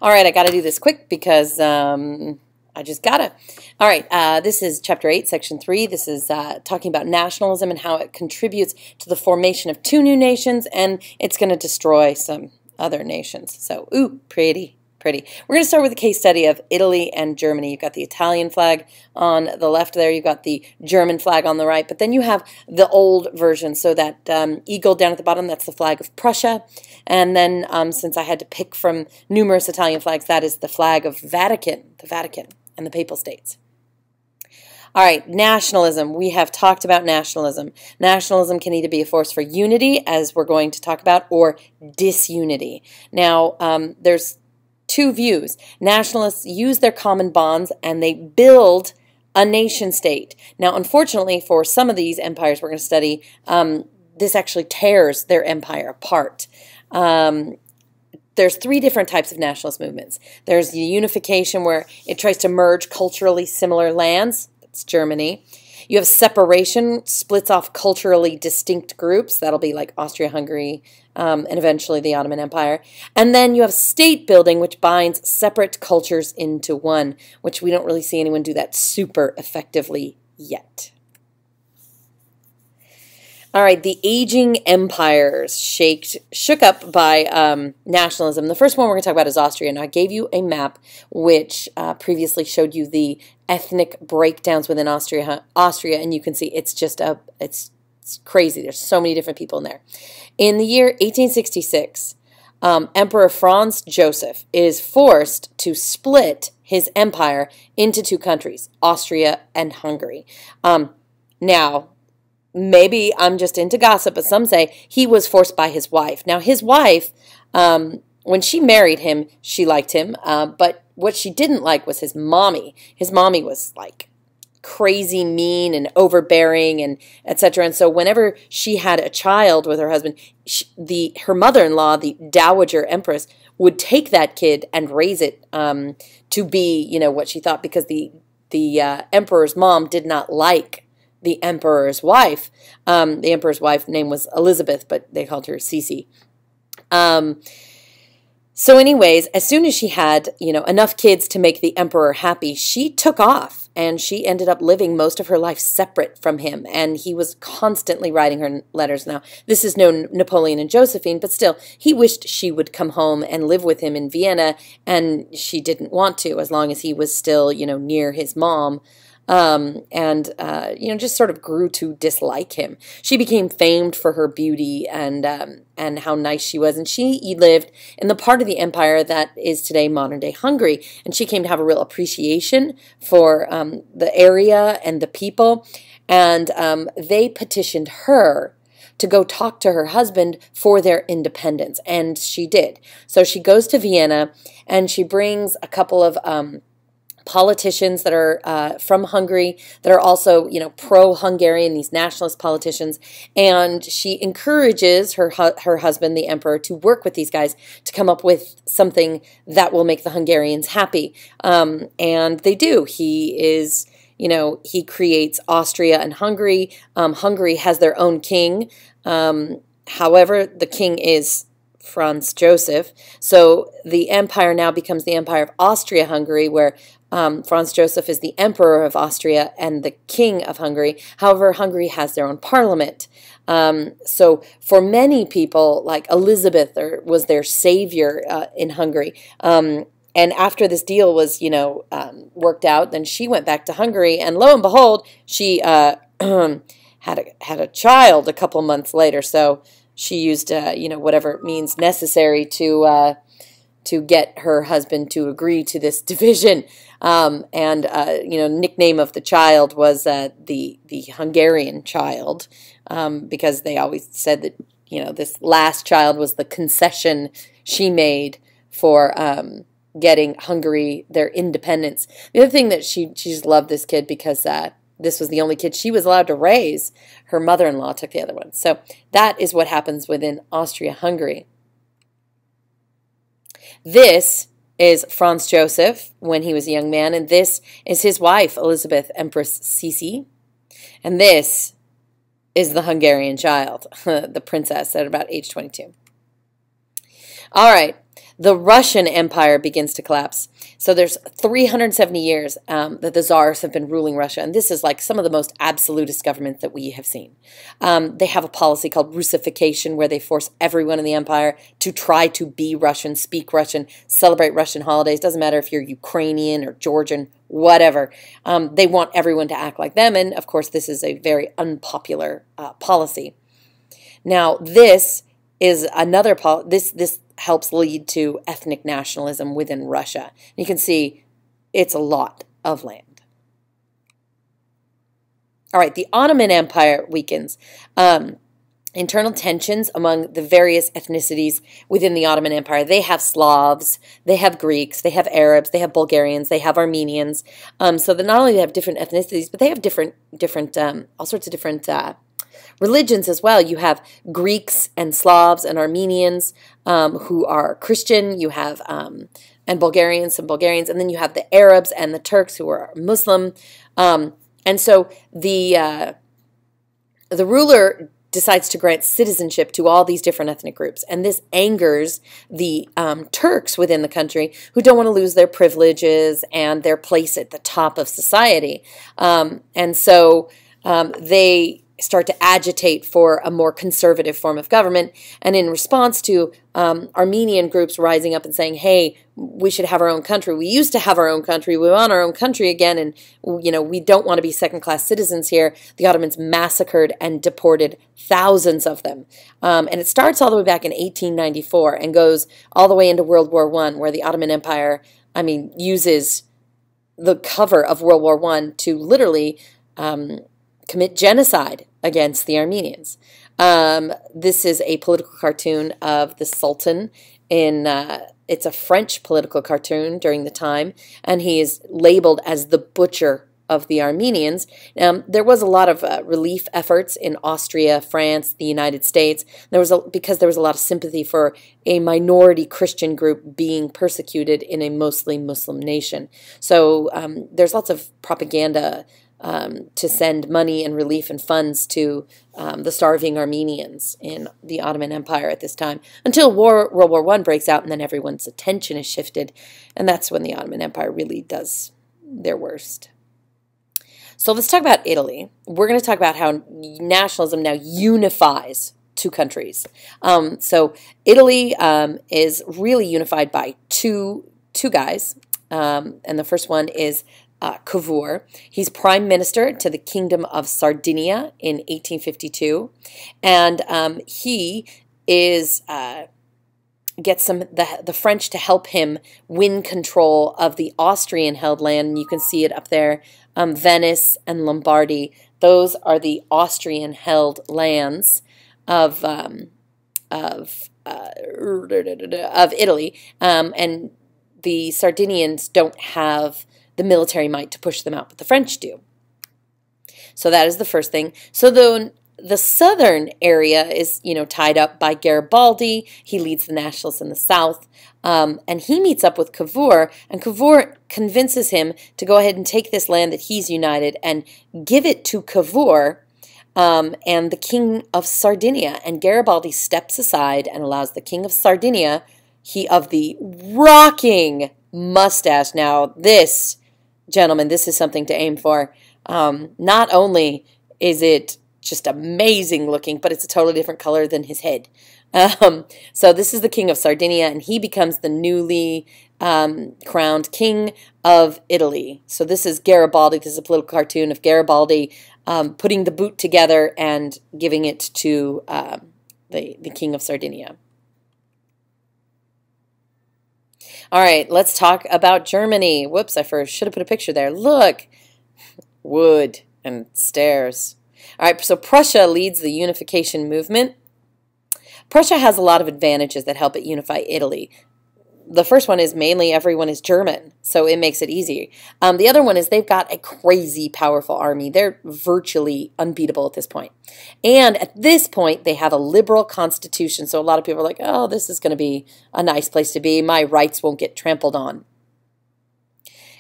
All right, I got to do this quick because I just gotta. All right, this is Chapter 8, Section 3. This is talking about nationalism and how it contributes to the formation of two new nations, and it's going to destroy some other nations. So, ooh, pretty. We're going to start with a case study of Italy and Germany. You've got the Italian flag on the left there. You've got the German flag on the right. But then you have the old version. So that eagle down at the bottom, that's the flag of Prussia. And then since I had to pick from numerous Italian flags, that is the flag of Vatican, the Vatican and the Papal States. All right, nationalism. We have talked about nationalism. Nationalism can either be a force for unity, as we're going to talk about, or disunity. Now, there's two views. Nationalists use their common bonds and they build a nation state. Now, unfortunately, for some of these empires we're going to study, this actually tears their empire apart. There's three different types of nationalist movements. There's the unification, where it tries to merge culturally similar lands. That's Germany. You have separation, splits off culturally distinct groups. That'll be like Austria-Hungary and eventually the Ottoman Empire. And then you have state building, which binds separate cultures into one, which we don't really see anyone do that super effectively yet. All right, the aging empires shook up by nationalism. The first one we're going to talk about is Austria. Now, I gave you a map which previously showed you the ethnic breakdowns within Austria, and you can see it's just it's crazy. There's so many different people in there. In the year 1866, Emperor Franz Joseph is forced to split his empire into two countries, Austria and Hungary. Now, maybe I'm just into gossip, but some say he was forced by his wife. Now, his wife, when she married him, she liked him, but what she didn't like was his mommy. His mommy was like crazy mean and overbearing and etc. And so whenever she had a child with her husband, her mother-in-law, the Dowager Empress, would take that kid and raise it to be, you know, what she thought, because the emperor's mom did not like the emperor's wife. The emperor's wife's name was Elizabeth, but they called her Cece. So anyways, as soon as she had, you know, enough kids to make the emperor happy, she took off and she ended up living most of her life separate from him. And he was constantly writing her letters. Now, this is no Napoleon and Josephine, but still, he wished she would come home and live with him in Vienna, and she didn't want to, as long as he was still, you know, near his mom. You know, just sort of grew to dislike him. She became famed for her beauty and how nice she was. And she lived in the part of the empire that is today modern-day Hungary. And she came to have a real appreciation for the area and the people. And they petitioned her to go talk to her husband for their independence. And she did. So she goes to Vienna and she brings a couple of politicians that are from Hungary, that are also, you know, pro-Hungarian, these nationalist politicians, and she encourages her husband, the emperor, to work with these guys to come up with something that will make the Hungarians happy. And they do. He is, you know, he creates Austria and Hungary. Hungary has their own king. However, the king is Franz Joseph. So the empire now becomes the Empire of Austria-Hungary, where Franz Joseph is the emperor of Austria and the king of Hungary. However, Hungary has their own parliament. So for many people, like Elizabeth was their savior in Hungary. And after this deal was, you know, worked out, then she went back to Hungary, and lo and behold, she had a child a couple months later. So she used, you know, whatever means necessary to get her husband to agree to this division. You know, nickname of the child was the Hungarian child, because they always said that, you know, this last child was the concession she made for getting Hungary their independence. The other thing that she just loved this kid because this was the only kid she was allowed to raise. Her mother-in-law took the other one. So that is what happens within Austria-Hungary. This is Franz Joseph when he was a young man, and this is his wife, Elizabeth Empress Cece. And this is the Hungarian child, the princess at about age 22. All right, the Russian Empire begins to collapse. So there's 370 years that the czars have been ruling Russia, and this is like some of the most absolutist governments that we have seen. They have a policy called Russification, where they force everyone in the empire to try to be Russian, speak Russian, celebrate Russian holidays. Doesn't matter if you're Ukrainian or Georgian, whatever. They want everyone to act like them, and of course this is a very unpopular policy. Now this is another this helps lead to ethnic nationalism within Russia. You can see it's a lot of land. All right, the Ottoman Empire weakens. Internal tensions among the various ethnicities within the Ottoman Empire. They have Slavs, they have Greeks, they have Arabs, they have Bulgarians, they have Armenians. So that not only they have different ethnicities, but they have all sorts of different religions as well. You have Greeks and Slavs and Armenians who are Christian. You have and Bulgarians, and then you have the Arabs and the Turks who are Muslim. And so the ruler decides to grant citizenship to all these different ethnic groups, and this angers the Turks within the country who don't want to lose their privileges and their place at the top of society. And so they start to agitate for a more conservative form of government. And in response to Armenian groups rising up and saying, hey, we should have our own country. We used to have our own country. We want our own country again. And, we don't want to be second-class citizens here. The Ottomans massacred and deported thousands of them. And it starts all the way back in 1894 and goes all the way into World War I, where the Ottoman Empire, uses the cover of World War I to literally commit genocide against the Armenians. This is a political cartoon of the Sultan it's a French political cartoon during the time, and he is labeled as the butcher of the Armenians. There was a lot of relief efforts in Austria, France, the United States. Because there was a lot of sympathy for a minority Christian group being persecuted in a mostly Muslim nation. So there's lots of propaganda to send money and relief and funds to the starving Armenians in the Ottoman Empire at this time, until World War I breaks out, and then everyone's attention is shifted, and that's when the Ottoman Empire really does their worst. So let's talk about Italy. We're going to talk about how nationalism now unifies two countries. So Italy is really unified by two guys, and the first one is Cavour. He's prime minister to the Kingdom of Sardinia in 1852, and he is gets the French to help him win control of the Austrian-held land. And you can see it up there, Venice and Lombardy. Those are the Austrian-held lands of Italy, and the Sardinians don't have the military might to push them out, but the French do. So that is the first thing. So the southern area is, tied up by Garibaldi. He leads the nationalists in the south, and he meets up with Cavour, and Cavour convinces him to go ahead and take this land that he's united and give it to Cavour and the King of Sardinia. And Garibaldi steps aside and allows the King of Sardinia, he of the rocking mustache. Now this, gentlemen, this is something to aim for. Not only is it just amazing looking, but it's a totally different color than his head. So this is the King of Sardinia, and he becomes the newly crowned King of Italy. So this is Garibaldi. This is a political cartoon of Garibaldi putting the boot together and giving it to the King of Sardinia. All right, let's talk about Germany. Whoops, I should have put a picture there. Look, wood and stairs. All right, so Prussia leads the unification movement. Prussia has a lot of advantages that help it unify Italy. The first one is mainly everyone is German, so it makes it easy. The other one is they've got a crazy powerful army. They're virtually unbeatable at this point. And at this point, they have a liberal constitution, so a lot of people are like, oh, this is going to be a nice place to be. My rights won't get trampled on.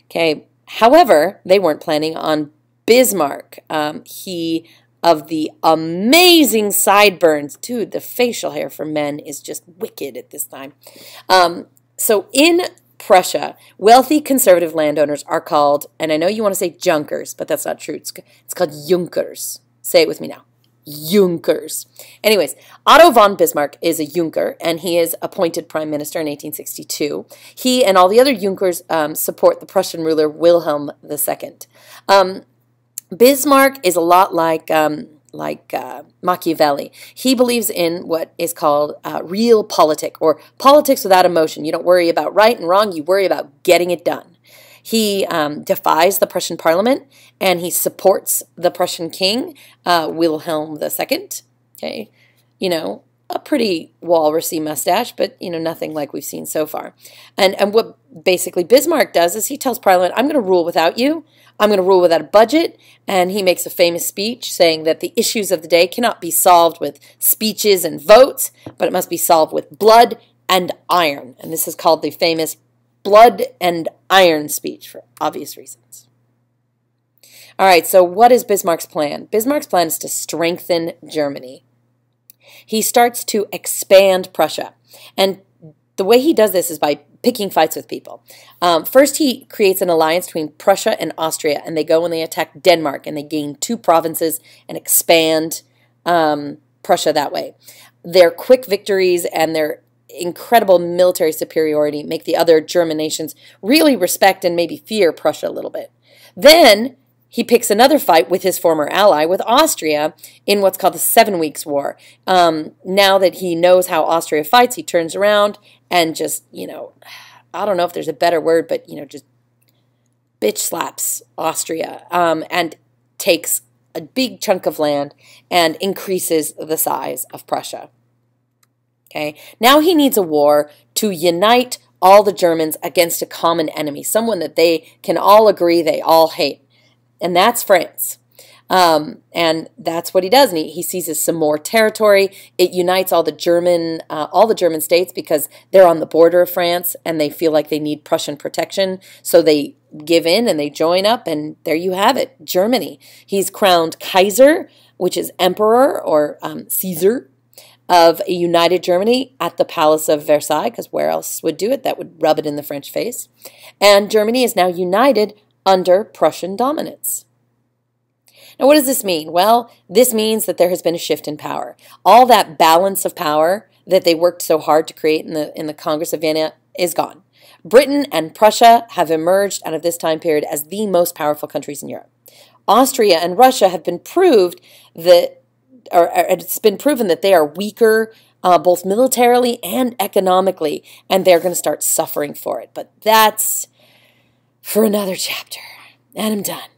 Okay, however, they weren't planning on Bismarck. He of the amazing sideburns. Dude, the facial hair for men is just wicked at this time. So in Prussia, wealthy conservative landowners are called, and I know you want to say Junkers, but that's not true. It's called Junkers. Say it with me now. Junkers. Anyways, Otto von Bismarck is a Junker, and he is appointed prime minister in 1862. He and all the other Junkers support the Prussian ruler Wilhelm II. Bismarck is a lot like Machiavelli. He believes in what is called realpolitik, or politics without emotion. You don't worry about right and wrong, you worry about getting it done. He defies the Prussian parliament, and he supports the Prussian king, Wilhelm II. Okay, you know, a pretty walrusy mustache, but, you know, nothing like we've seen so far. And what basically Bismarck does is he tells Parliament, I'm going to rule without you. I'm going to rule without a budget. And he makes a famous speech saying that the issues of the day cannot be solved with speeches and votes, but it must be solved with blood and iron. And this is called the famous blood and iron speech for obvious reasons. All right, so what is Bismarck's plan? Bismarck's plan is to strengthen Germany. He starts to expand Prussia. And the way he does this is by picking fights with people. First, he creates an alliance between Prussia and Austria, and they go and they attack Denmark, and they gain 2 provinces and expand Prussia that way. Their quick victories and their incredible military superiority make the other German nations really respect and maybe fear Prussia a little bit. Then he picks another fight with his former ally, with Austria, in what's called the 7 Weeks' War. Now that he knows how Austria fights, he turns around and just, you know, I don't know if there's a better word, but, you know, just bitch slaps Austria and takes a big chunk of land and increases the size of Prussia. Okay, now he needs a war to unite all the Germans against a common enemy, someone that they can all agree they all hate. And that's France. And that's what he does. And he seizes some more territory. It unites all the German states because they're on the border of France and they feel like they need Prussian protection. So they give in and they join up, and there you have it, Germany. He's crowned Kaiser, which is emperor or Caesar of a united Germany at the Palace of Versailles, because where else would do it? That would rub it in the French face. And Germany is now united under Prussian dominance. Now, what does this mean? Well, this means that there has been a shift in power. All that balance of power that they worked so hard to create in the Congress of Vienna is gone. Britain and Prussia have emerged out of this time period as the most powerful countries in Europe. Austria and Russia have been proved that, or it's been proven that they are weaker, both militarily and economically, and they're going to start suffering for it. But that's for another chapter. And I'm done.